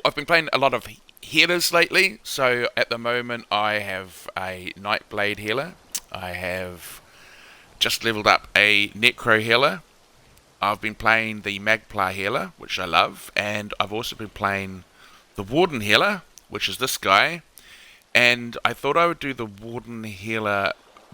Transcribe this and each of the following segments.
I've been playing a lot of healers lately. So at the moment, I have a Nightblade healer. I have just leveled up a Necro healer. I've been playing the Magplar healer, which I love, and I've also been playing the Warden healer, which is this guy. And I thought I would do the Warden healer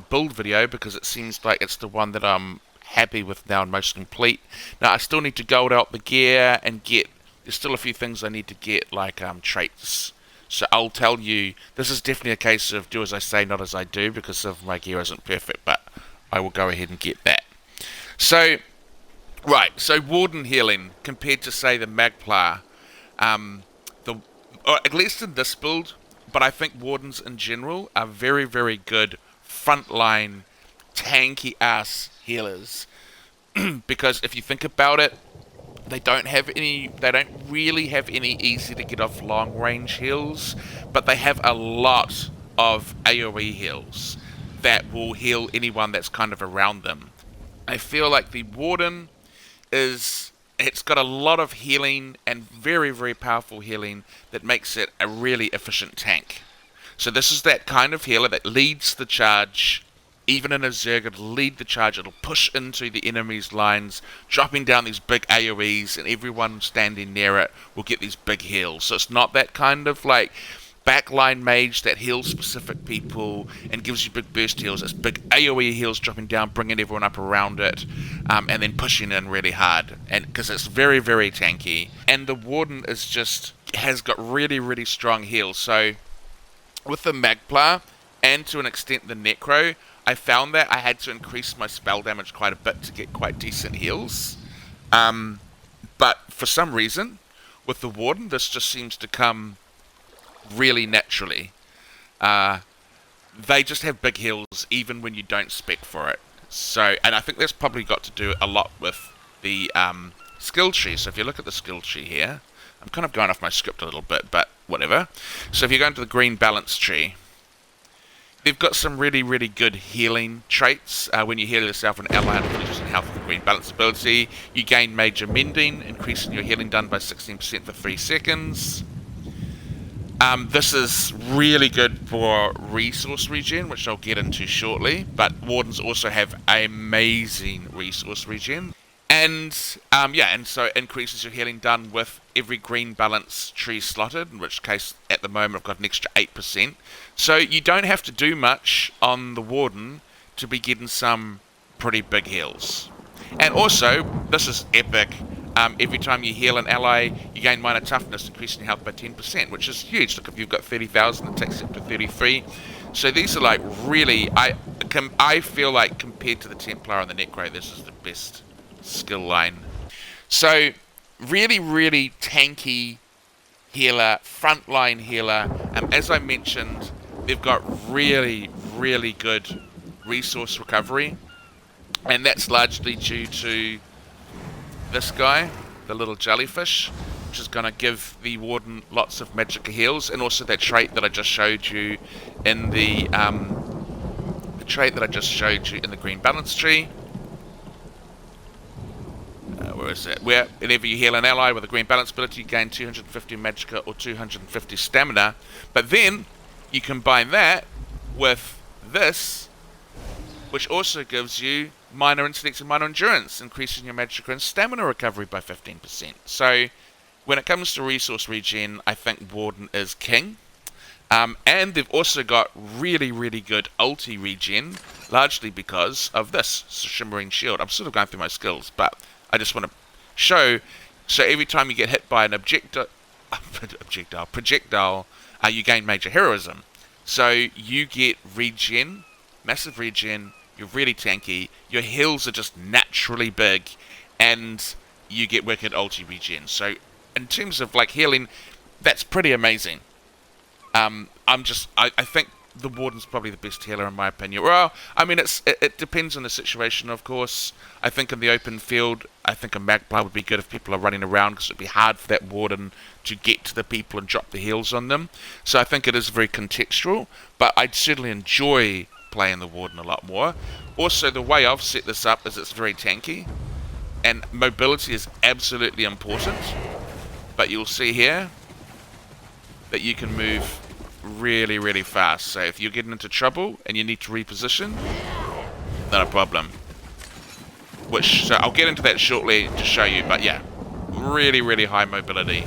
build video because it seems like it's the one that I'm happy with now and most complete. Now I still need to gold out the gear and get. There's still a few things I need to get, like traits. So I'll tell you, this is definitely a case of do as I say, not as I do, because of my gear isn't perfect, but I will go ahead and get that. So, right, so Warden healing compared to, say, the Magplar, or at least in this build, but I think Wardens in general are very, very good frontline, tanky-ass healers. Because if you think about it, they don't really have any easy to get off long range heals, but they have a lot of AoE heals that will heal anyone that's kind of around them. I feel like the Warden it's got a lot of healing and very, very powerful healing that makes it a really efficient tank. So this is that kind of healer that leads the charge. Even in a Zerg, it'll lead the charge, it'll push into the enemy's lines, dropping down these big AoEs, and everyone standing near it will get these big heals. So it's not that kind of like backline mage that heals specific people and gives you big burst heals. It's big AoE heals dropping down, bringing everyone up around it, and then pushing in really hard. And because it's very, very tanky. And the Warden has got really, really strong heals. So with the Magplar, and to an extent the Necro, I found that I had to increase my spell damage quite a bit to get quite decent heals. But for some reason, with the Warden, this just seems to come really naturally. They just have big heals even when you don't spec for it. So, and I think that's probably got to do a lot with the skill tree. So if you look at the skill tree here, I'm kind of going off my script a little bit, but whatever. So if you go into the green balance tree, they've got some really, really good healing traits. When you heal yourself an ally and finishes in health with the green balance ability, you gain major mending, increasing your healing done by 16% for 3 seconds. This is really good for resource regen, which I'll get into shortly, but Wardens also have amazing resource regen. And so it increases your healing done with every green balance tree slotted, in which case at the moment I've got an extra 8%. So you don't have to do much on the Warden to be getting some pretty big heals. And also, this is epic. Every time you heal an ally, you gain minor toughness, increasing your health by 10%, which is huge. Look, if you've got 30,000, it takes it to 33. So these are like really, I feel like compared to the Templar and the Necro, this is the best skill line. So really, really tanky healer, frontline healer. As I mentioned, they've got really, really good resource recovery, and that's largely due to this guy, the little jellyfish, which is going to give the Warden lots of Magicka heals, and also that trait that I just showed you in the green balance tree. Where is it? Where whenever you heal an ally with a green balance ability, you gain 250 Magicka or 250 stamina. But then you combine that with this, which also gives you minor intellect and minor endurance, increasing your Magicka and stamina recovery by 15%. So when it comes to resource regen, I think Warden is king. And they've also got really, really good ulti regen, largely because of this shimmering shield. I'm sort of going through my skills, but I just want to show. So every time you get hit by an projectile, you gain major heroism. So you get regen, massive regen. You're really tanky. Your heals are just naturally big, and you get wicked ulti regen. So in terms of like healing, that's pretty amazing. I think the Warden's probably the best healer in my opinion. Well, I mean, it depends on the situation, of course. I think in the open field, I think a Magplar would be good if people are running around, because it'd be hard for that Warden to get to the people and drop the heals on them. So I think it is very contextual, but I'd certainly enjoy playing the Warden a lot more. Also, the way I've set this up is it's very tanky, and mobility is absolutely important. But you'll see here, that you can move really, really fast. So if you're getting into trouble and you need to reposition, not a problem. So I'll get into that shortly to show you, but yeah, really, really high mobility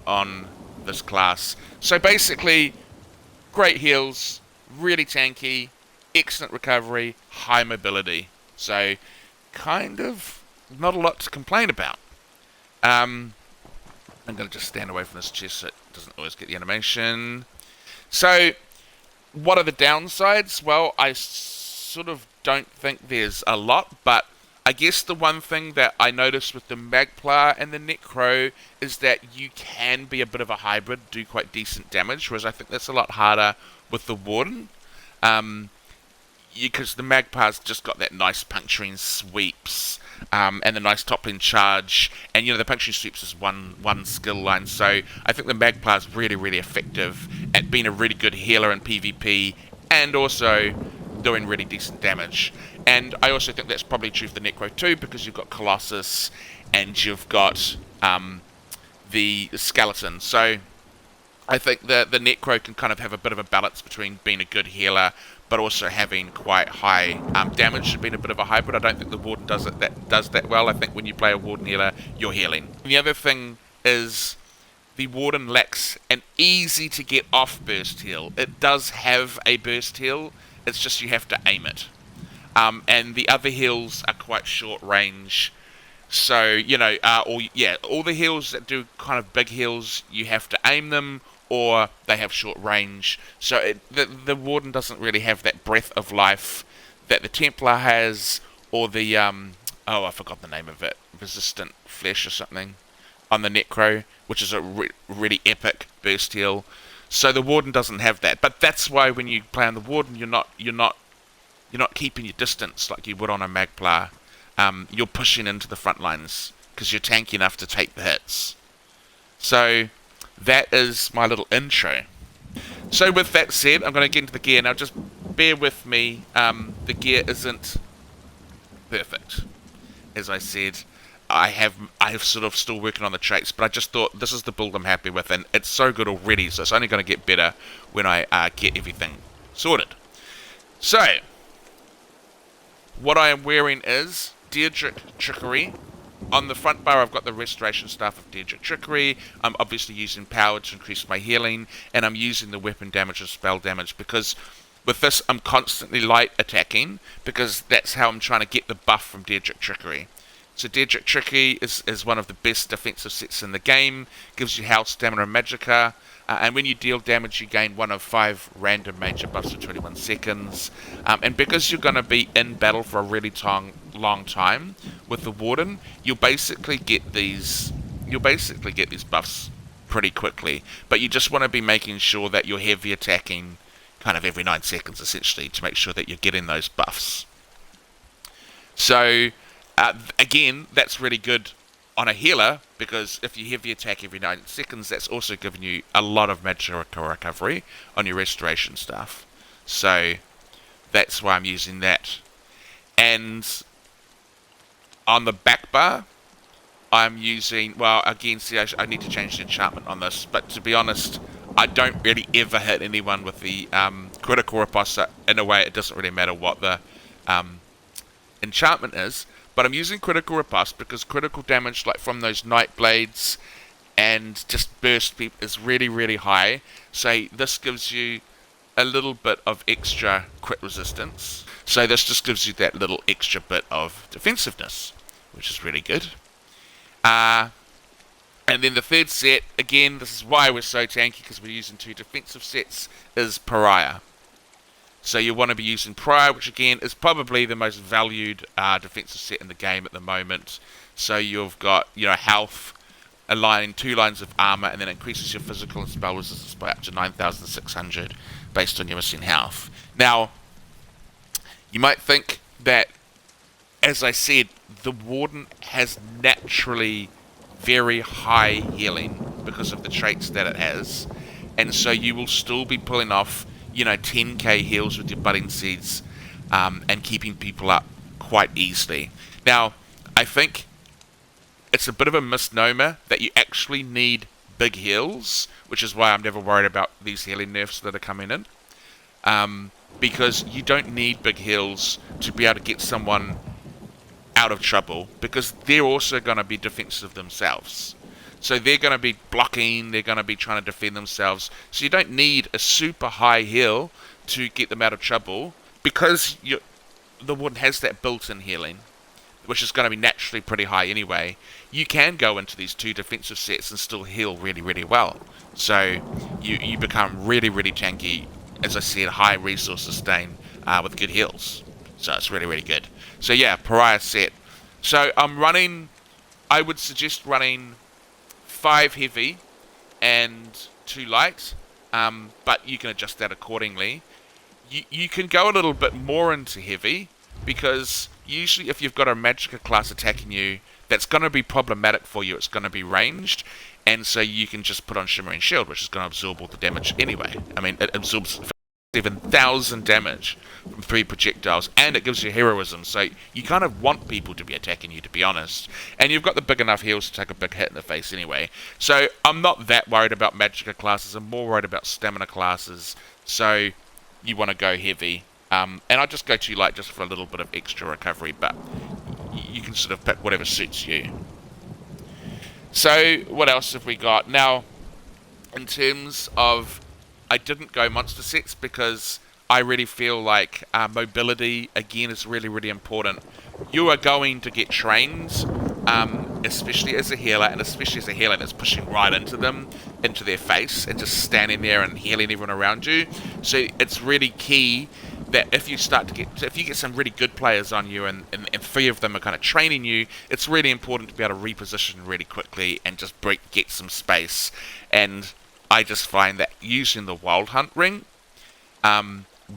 on this class. So basically, great heals, really tanky, excellent recovery, high mobility. So kind of not a lot to complain about. I'm going to just stand away from this chest so it doesn't always get the animation. So what are the downsides? Well, I sort of don't think there's a lot, but I guess the one thing that I noticed with the Magplar and the Necro is that you can be a bit of a hybrid, do quite decent damage, whereas I think that's a lot harder with the Warden. Because the Magpar's just got that nice puncturing sweeps, and the nice toppling charge, and the puncturing sweeps is one skill line, so I think the Magpar's really, really effective at being a really good healer in PvP, and also doing really decent damage. And I also think that's probably true for the Necro too, because you've got Colossus, and you've got the Skeleton, so I think the Necro can kind of have a bit of a balance between being a good healer but also having quite high damage and being a bit of a hybrid. I don't think the Warden does that well. I think when you play a Warden healer, you're healing. And the other thing is the Warden lacks an easy to get off burst heal. It does have a burst heal, it's just you have to aim it. And the other heals are quite short range. So, all the heals that do kind of big heals, you have to aim them, or they have short range. So the Warden doesn't really have that breath of life that the Templar has, or the, I forgot the name of it, Resistant Flesh or something, on the Necro, which is a really epic burst heal. So the Warden doesn't have that. But that's why when you play on the Warden, you're not keeping your distance like you would on a Magplar. You're pushing into the front lines, because you're tanky enough to take the hits. So that is my little intro. So with that said, I'm going to get into the gear. Now just bear with me, the gear isn't perfect. As I said, I have sort of still working on the traits, but I just thought this is the build I'm happy with, and it's so good already, so it's only going to get better when I get everything sorted. So, what I am wearing is Daedric Trickery. On the front bar, I've got the Restoration Staff of Daedric Trickery. I'm obviously using Power to increase my healing, and I'm using the weapon damage and spell damage, because with this, I'm constantly light attacking, because that's how I'm trying to get the buff from Daedric Trickery. So Daedric Trickery is one of the best defensive sets in the game, gives you health, stamina, and Magicka, and when you deal damage, you gain 1 of 5 random major buffs for 21 seconds. And because you're going to be in battle for a really long time with the Warden, you'll basically get these buffs pretty quickly. But you just want to be making sure that you're heavy attacking kind of every 9 seconds, essentially, to make sure that you're getting those buffs. So, again, that's really good on a healer, because if you heavy attack every 9 seconds, that's also giving you a lot of Magicka recovery on your restoration stuff. So that's why I'm using that. And on the back bar, I'm using, well, again, see, I need to change the enchantment on this, but to be honest, I don't really ever hit anyone with the critical riposte. In a way, it doesn't really matter what the enchantment is. But I'm using critical riposte because critical damage, like from those Night Blades and just burst people, is really, really high. So this gives you a little bit of extra crit resistance. So this just gives you that little extra bit of defensiveness, which is really good. And then the third set, again, this is why we're so tanky, because we're using 2 defensive sets, is Pariah. So you want to be using Pariah, which again is probably the most valued defensive set in the game at the moment. So you've got, health, a line, 2 lines of armor, and then increases your physical and spell resistance by up to 9,600 based on your missing health. Now, you might think that, as I said, the Warden has naturally very high healing because of the traits that it has, and so you will still be pulling off 10k heals with your budding seeds, and keeping people up quite easily. Now, I think it's a bit of a misnomer that you actually need big heals, which is why I'm never worried about these healing nerfs that are coming in. Because you don't need big heals to be able to get someone out of trouble, because they're also going to be defensive themselves. So they're going to be blocking, they're going to be trying to defend themselves. So you don't need a super high heal to get them out of trouble, because the Warden has that built-in healing, which is going to be naturally pretty high anyway. You can go into these 2 defensive sets and still heal really, really well. So you become really, really tanky, as I said, high resource sustain with good heals. So it's really, really good. So yeah, Pariah set. So I would suggest running 5 heavy and 2 light, but you can adjust that accordingly. You can go a little bit more into heavy, because usually if you've got a Magicka class attacking you, that's going to be problematic for you. It's going to be ranged, and so you can just put on Shimmering Shield, which is going to absorb all the damage anyway. I mean, it absorbs 7,000 damage from 3 projectiles, and it gives you heroism, so you kind of want people to be attacking you, to be honest. And you've got the big enough heals to take a big hit in the face anyway. So I'm not that worried about Magicka classes, I'm more worried about stamina classes, so you want to go heavy. And I'll just go 2 light just for a little bit of extra recovery, but you can sort of pick whatever suits you. So what else have we got? Now, in terms of, I didn't go monster sets because I really feel like mobility, again, is really, really important. You are going to get trains, especially as a healer, and especially as a healer that's pushing right into them, into their face, and just standing there and healing everyone around you. So it's really key that if you get some really good players on you, and 3 of them are kind of training you, it's really important to be able to reposition really quickly and just get some space. And I just find that using the Wild Hunt ring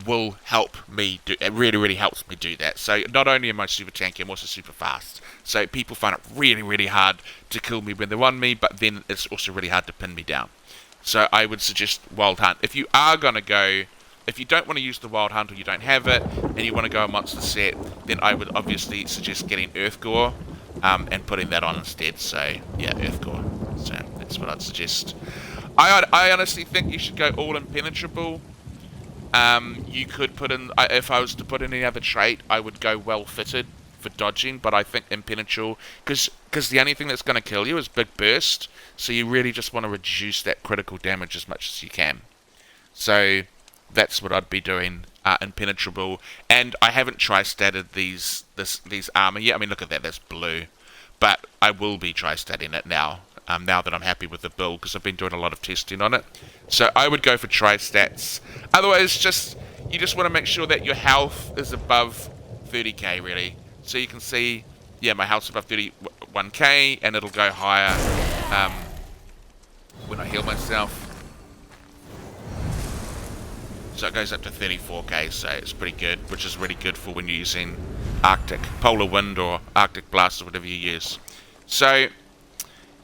will help me do. It really, really helps me do that. So not only am I super tanky, I'm also super fast. So people find it really, really hard to kill me when they're on me, but then it's also really hard to pin me down. So I would suggest Wild Hunt. If you are going to go, if you don't want to use the Wild Hunt, or you don't have it, and you want to go a monster set, then I would obviously suggest getting Earthgore and putting that on instead. So yeah, Earthgore. So that's what I'd suggest. I honestly think you should go all impenetrable. You could put in, if I was to put in any other trait, I would go well fitted for dodging, but I think impenetrable, because the only thing that's going to kill you is big burst, so you really just want to reduce that critical damage as much as you can. So that's what I'd be doing, impenetrable. And I haven't tri-statted these armor yet. I mean, look at that, that's blue. But I will be tri-statting it now. Now that I'm happy with the build, because I've been doing a lot of testing on it. So I would go for tri-stats. Otherwise, you just want to make sure that your health is above 30k, really. So you can see, yeah, my health's above 31k, and it'll go higher when I heal myself. So it goes up to 34k, so it's pretty good, which is really good for when you're using Arctic Polar Wind or Arctic Blast or whatever you use. So,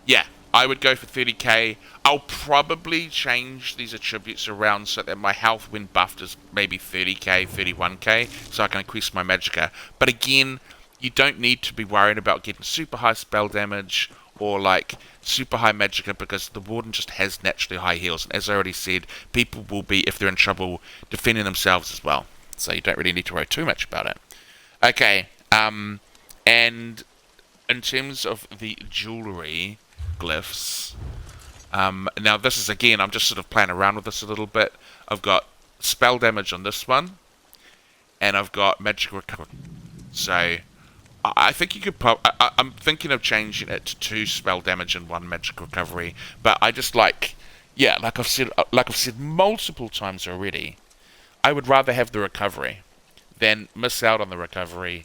yeah, I would go for 30k. I'll probably change these attributes around so that my health when buffed is maybe 30k, 31k, so I can increase my Magicka. But again, you don't need to be worried about getting super high spell damage or like super high Magicka, because the Warden just has naturally high heals. And as I already said, people will be, if they're in trouble, defending themselves as well. So you don't really need to worry too much about it. Okay, and in terms of the jewellery glyphs, now this is, again, I'm just sort of playing around with this a little bit. I've got spell damage on this one, and I've got magic recovery. So I think you could I'm thinking of changing it to 2 spell damage and 1 magic recovery, but I just like I've said multiple times already, I would rather have the recovery than miss out on the recovery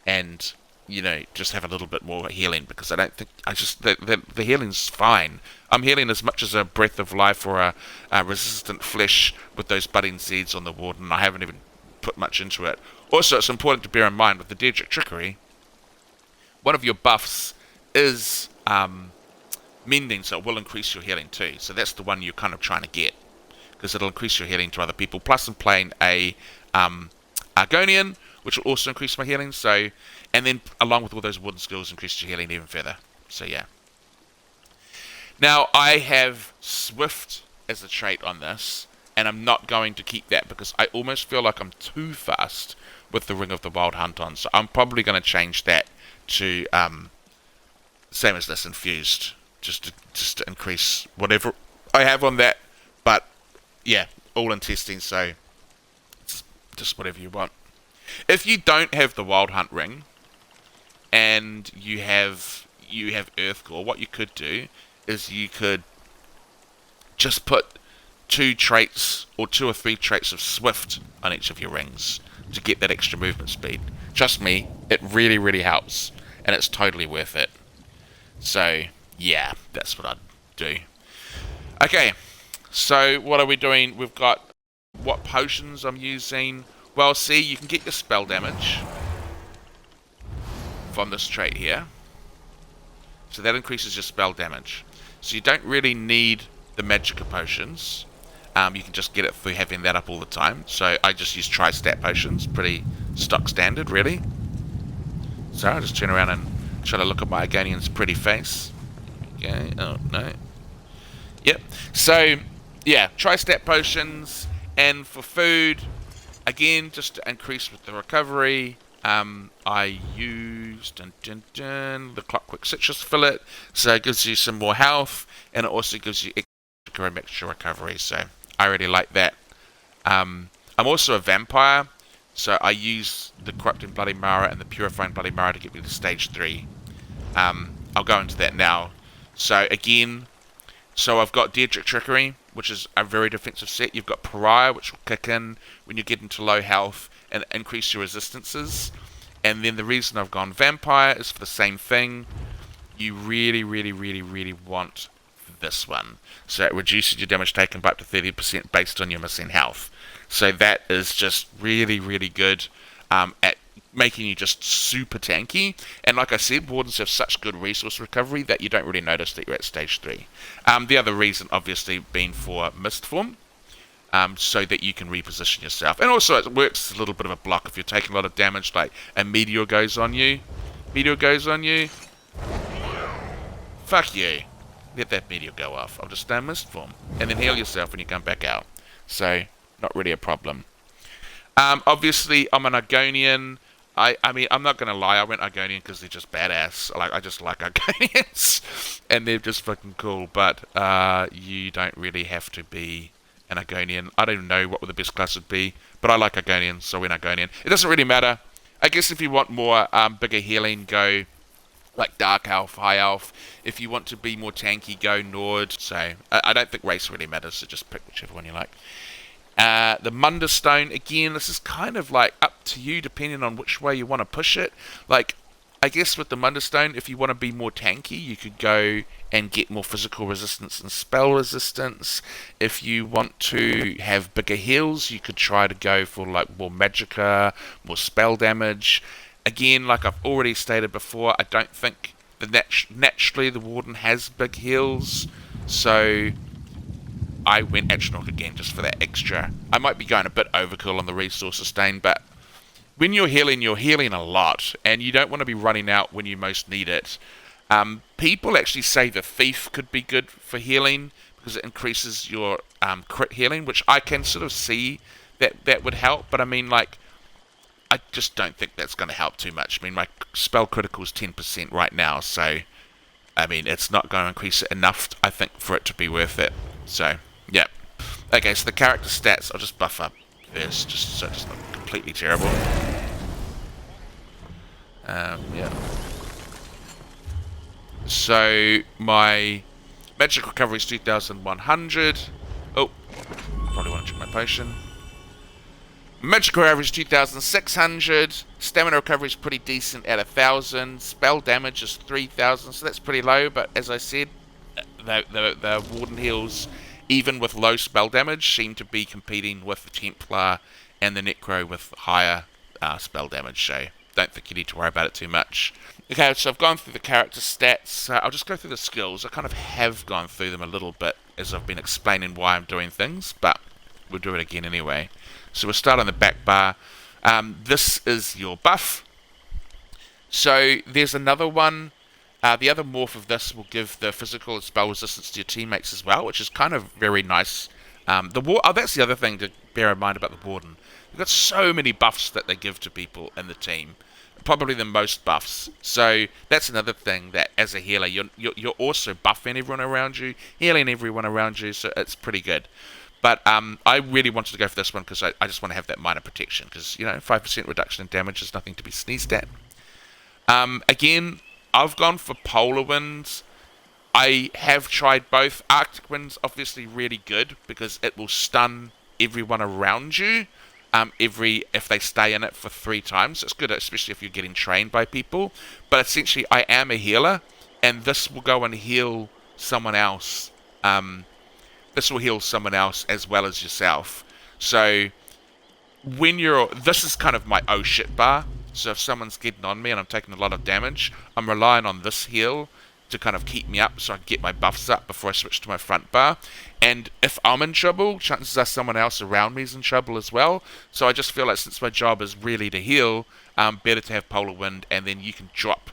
and, you know, just have a little bit more healing, because I don't think, the healing's fine. I'm healing as much as a breath of life or a resistant flesh with those budding seeds on the Warden. I haven't even put much into it. Also, it's important to bear in mind with the Daedric Trickery, one of your buffs is mending, so it will increase your healing too. So that's the one you're kind of trying to get, because it'll increase your healing to other people. Plus I'm playing a Argonian, which will also increase my healing. So, and then along with all those wooden skills, increase your healing even further. So yeah. Now, I have Swift as a trait on this, and I'm not going to keep that because I almost feel like I'm too fast with the Ring of the Wild Hunt on. So I'm probably going to change that to same as this, Infused, just to increase whatever I have on that. But yeah, all in testing, so it's just whatever you want. If you don't have the Wild Hunt ring and you have Earthcore, what you could do is you could just put 2 or 3 traits of Swift on each of your rings to get that extra movement speed. Trust me, it really, really helps, and it's totally worth it. So, yeah, that's what I'd do. Okay, so what are we doing? We've got what potions I'm using. Well, see, you can get your spell damage from this trait here. So that increases your spell damage. So you don't really need the Magicka potions. You can just get it through having that up all the time. So I just use tri-stat potions. Pretty stock standard, really. So I'll just turn around and try to look at my Agonian's pretty face. Okay, oh no. Yep. So, yeah, tri-stat potions. And for food, again, just to increase with the recovery, I used the Clockwork Citrus Fillet, so it gives you some more health, and it also gives you extra recovery, so I really like that. I'm also a vampire, so I use the Corrupting Bloody Mara and the Purifying Bloody Mara to get me to stage 3. I'll go into that now. So again, I've got Daedric Trickery, which is a very defensive set. You've got Pariah, which will kick in when you get into low health and increase your resistances. And then the reason I've gone Vampire is for the same thing. You really, really, really, really want this one. So it reduces your damage taken by up to 30% based on your missing health. So that is just really, really good at making you just super tanky. And like I said, Wardens have such good resource recovery that you don't really notice that you're at stage 3. The other reason, obviously, being for Mist Form. So that you can reposition yourself. And also it works as a little bit of a block if you're taking a lot of damage, like a meteor goes on you. Fuck you. Let that meteor go off. I'll just stay in Mist Form. And then heal yourself when you come back out. So, not really a problem. Obviously, I'm an Argonian. I mean, I'm not going to lie, I went Argonian because they're just badass. I just like Argonians. And they're just fucking cool. But you don't really have to be an Argonian. I don't know what the best class would be, but I like Argonian, so I went Argonian. It doesn't really matter. I guess if you want more bigger healing, go like Dark Elf, High Elf. If you want to be more tanky, go Nord. So I don't think race really matters, so just pick whichever one you like. The Mundus Stone, again, this is kind of like up to you depending on which way you want to push it. Like, I guess with the Mundus Stone, if you want to be more tanky, you could go and get more physical resistance and spell resistance. If you want to have bigger heals, you could try to go for like more Magicka, more spell damage. Again, like I've already stated before, I don't think naturally the Warden has big heals, so I went Atronach again just for that extra. I might be going a bit overkill on the resource sustain, but when you're healing a lot, and you don't want to be running out when you most need it. People actually say the Thief could be good for healing, because it increases your crit healing, which I can sort of see that would help, but I mean, like, I just don't think that's going to help too much. I mean, my spell critical is 10% right now, so, I mean, it's not going to increase it enough, I think, for it to be worth it. So, yeah. Okay, so the character stats, I'll just buff up first, just so it's not completely terrible. Yeah. So, my magic recovery is 2,100. Oh, probably want to check my potion. Magic recovery is 2,600. Stamina recovery is pretty decent at 1,000. Spell damage is 3,000, so that's pretty low, but as I said, the Warden heals, even with low spell damage, seem to be competing with the Templar and the Necro with higher spell damage, so don't think you need to worry about it too much. Okay, so I've gone through the character stats. I'll just go through the skills. I kind of have gone through them a little bit as I've been explaining why I'm doing things, but we'll do it again anyway. So we'll start on the back bar. This is your buff. So there's another one The other morph of this will give the physical and spell resistance to your teammates as well, which is kind of very nice. That's the other thing to bear in mind about the Warden. You've got so many buffs that they give to people in the team. Probably the most buffs. So that's another thing that as a healer, you're also buffing everyone around you, healing everyone around you, so it's pretty good. But I really wanted to go for this one because I just want to have that minor protection because, 5% reduction in damage is nothing to be sneezed at. Again, I've gone for Polar Winds. I have tried both. Arctic Wind's obviously really good because it will stun everyone around you if they stay in it for 3 times. It's good, especially if you're getting trained by people. But essentially, I am a healer, and this will go and heal someone else. This will heal someone else as well as yourself. So this is kind of my oh shit bar. So if someone's getting on me and I'm taking a lot of damage, I'm relying on this heal to kind of keep me up so I can get my buffs up before I switch to my front bar. And if I'm in trouble, chances are someone else around me is in trouble as well. So I just feel like since my job is really to heal, better to have Polar Wind, and then you can drop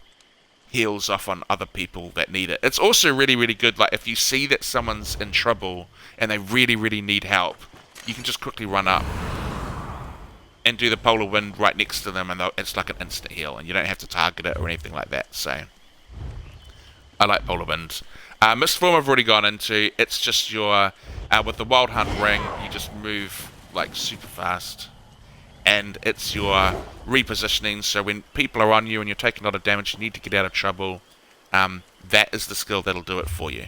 heals off on other people that need it. It's also really, really good, like if you see that someone's in trouble and they really, really need help, you can just quickly run up and do the Polar Wind right next to them, and it's like an instant heal, and you don't have to target it or anything like that. So I like Polar Wind. Mist Form I've already gone into. It's just your with the Wild Hunt ring, you just move like super fast, and it's your repositioning. So when people are on you and you're taking a lot of damage, you need to get out of trouble. That is the skill that'll do it for you.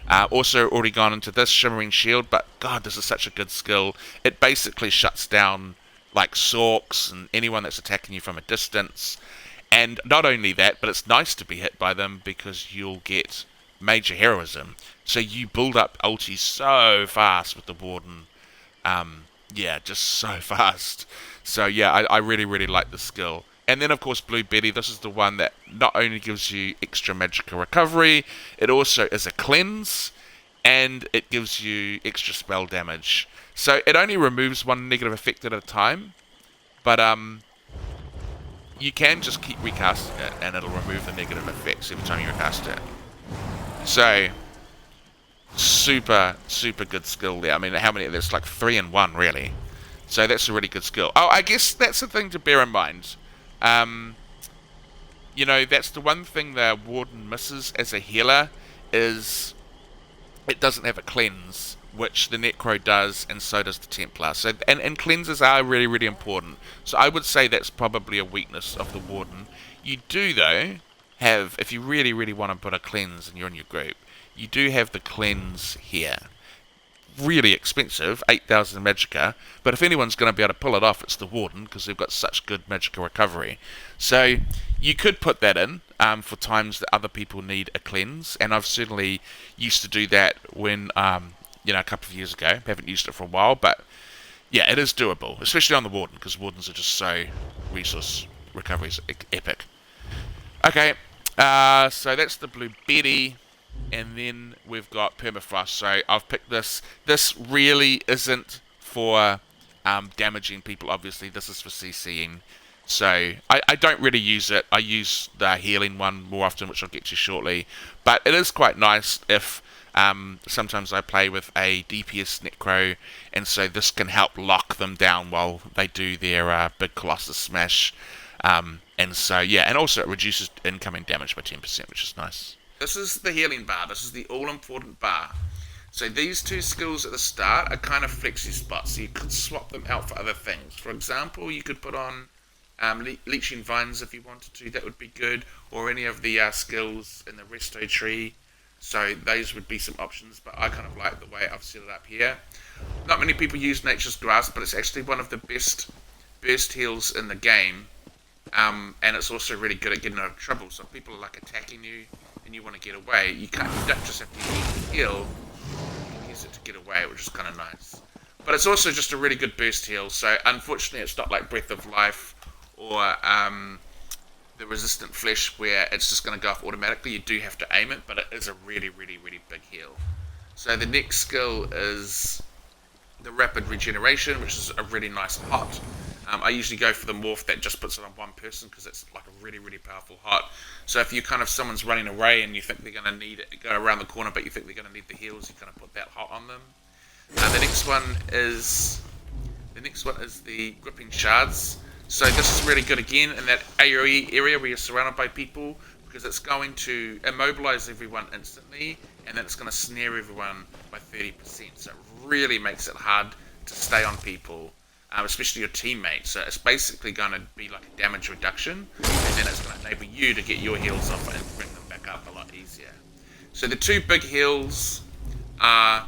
Also already gone into this Shimmering Shield, but God, this is such a good skill. It basically shuts down like Sorks and anyone that's attacking you from a distance. And not only that, but it's nice to be hit by them because you'll get major heroism. So you build up ulti so fast with the Warden. Yeah, just so fast. So yeah, I really, really like the skill. And then of course Blue Betty, this is the one that not only gives you extra Magicka recovery, it also is a cleanse, and it gives you extra spell damage. So it only removes one negative effect at a time, but you can just keep recasting it and it'll remove the negative effects every time you recast it. So super, super good skill there. I mean, how many? There's like 3 in 1 really. So that's a really good skill. Oh, I guess that's the thing to bear in mind. That's the one thing the Warden misses as a healer is it doesn't have a cleanse, which the Necro does, and so does the Templar. So and cleanses are really, really important. So I would say that's probably a weakness of the Warden. You do though have, if you really, really want to put a cleanse and you're in your group, you do have the cleanse here. Really expensive, 8,000 Magicka, but if anyone's going to be able to pull it off, it's the Warden, because they've got such good Magicka recovery. So you could put that in for times that other people need a cleanse, and I've certainly used to do that when, a couple of years ago. Haven't used it for a while, but yeah, it is doable, especially on the Warden, because Wardens are just so resource recovery is epic. Okay, so that's the Blue Betty. And then we've got Permafrost. So I've picked this. This really isn't for damaging people, obviously. This is for CCing. So I don't really use it. I use the healing one more often, which I'll get to shortly. But it is quite nice if sometimes I play with a DPS Necro, and so this can help lock them down while they do their big Colossus Smash. And so, yeah, and also it reduces incoming damage by 10%, which is nice. This is the healing bar. This is the all-important bar. So these 2 skills at the start are kind of flexi spots. So you could swap them out for other things. For example, you could put on Leeching Vines if you wanted to. That would be good. Or any of the skills in the Resto tree. So those would be some options. But I kind of like the way I've set it up here. Not many people use Nature's Grasp, but it's actually one of the best burst heals in the game. And it's also really good at getting out of trouble. So if people are like attacking you and you want to get away, you don't just have to use the heal, you can use it to get away, which is kind of nice. But it's also just a really good burst heal, so unfortunately it's not like Breath of Life or the Resistant Flesh where it's just going to go off automatically. You do have to aim it, but it is a really, really, really big heal. So the next skill is the Rapid Regeneration, which is a really nice hot. I usually go for the morph that just puts it on one person because it's like a really, really powerful hot. So if you kind of someone's running away and you think they're going to need it, go around the corner, but you think they're going to need the heals, you kind of put that hot on them. The next one is the gripping shards. So this is really good again in that AoE area where you're surrounded by people, because it's going to immobilize everyone instantly, and then it's going to snare everyone by 30%. So it really makes it hard to stay on people, especially your teammates. So it's basically going to be like a damage reduction, and then it's going to enable you to get your heals off and bring them back up a lot easier. So the two big heals are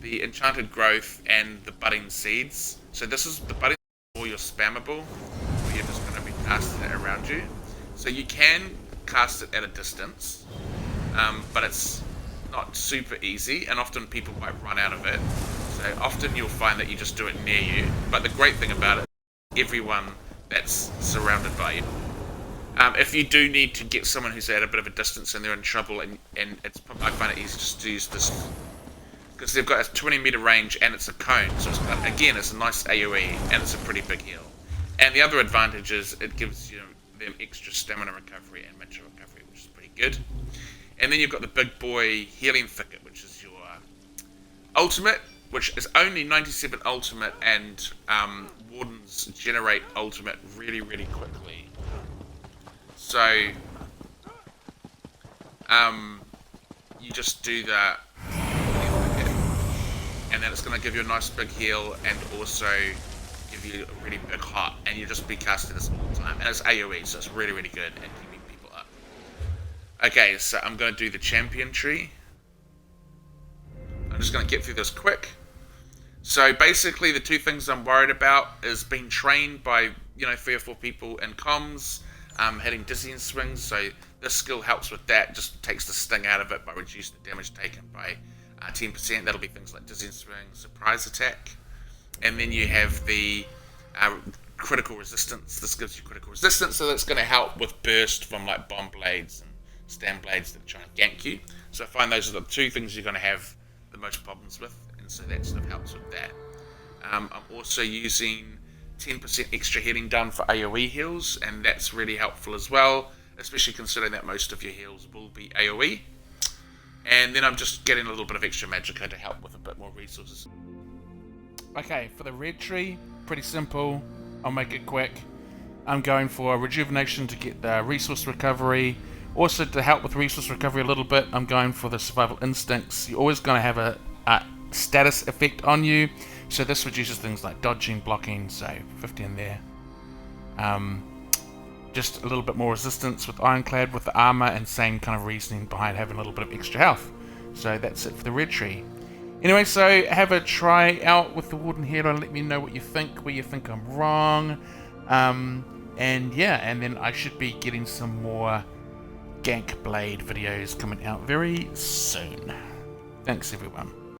the Enchanted Growth and the Budding Seeds. So this is the budding or your spammable, where you're just going to be casting it around you. So you can cast it at a distance, but it's not super easy, and often people might run out of it. So often you'll find that you just do it near you. But the great thing about it, everyone that's surrounded by you. If you do need to get someone who's at a bit of a distance and they're in trouble, and it's I find it easy just to use this, because they've got a 20-meter range and it's a cone, so it's, again, it's a nice AoE and it's a pretty big heal. And the other advantage is it gives you them extra stamina recovery and Magicka recovery, which is pretty good. And then you've got the big boy healing thicket, which is your ultimate, which is only 97 ultimate, and Wardens generate ultimate really, really quickly. So you just do that, and then it's going to give you a nice big heal and also give you a really big hot, and you just be casting this all the time, and it's AoE, so it's really, really good at keeping people up. Okay, so I'm going to do the champion tree. I'm just going to get through this quick. So basically the two things I'm worried about is being trained by 3 or 4 people in comms, hitting dizzying swings. So this skill helps with that, just takes the sting out of it by reducing the damage taken by 10%. That'll be things like dizzying swing, surprise attack. And then you have the critical resistance. This gives you critical resistance, so that's going to help with burst from like bomb blades and stand blades that are trying to gank you. So I find those are the two things you're going to have the most problems with, and so that sort of helps with that. I'm also using 10% extra healing done for AoE heals, and that's really helpful as well, especially considering that most of your heals will be AoE. And then I'm just getting a little bit of extra Magicka to help with a bit more resources. Okay, for the red tree, pretty simple. I'll make it quick. I'm going for rejuvenation to get the resource recovery. Also, to help with resource recovery a little bit, I'm going for the survival instincts. You're always going to have a status effect on you, so this reduces things like dodging, blocking, so 50 in there. Just a little bit more resistance with Ironclad with the armor, and same kind of reasoning behind having a little bit of extra health. So that's it for the red tree. Anyway, so have a try out with the Warden Hero and let me know what you think, where you think I'm wrong. And yeah, and then I should be getting some more Gank Blade videos coming out very soon. Thanks everyone.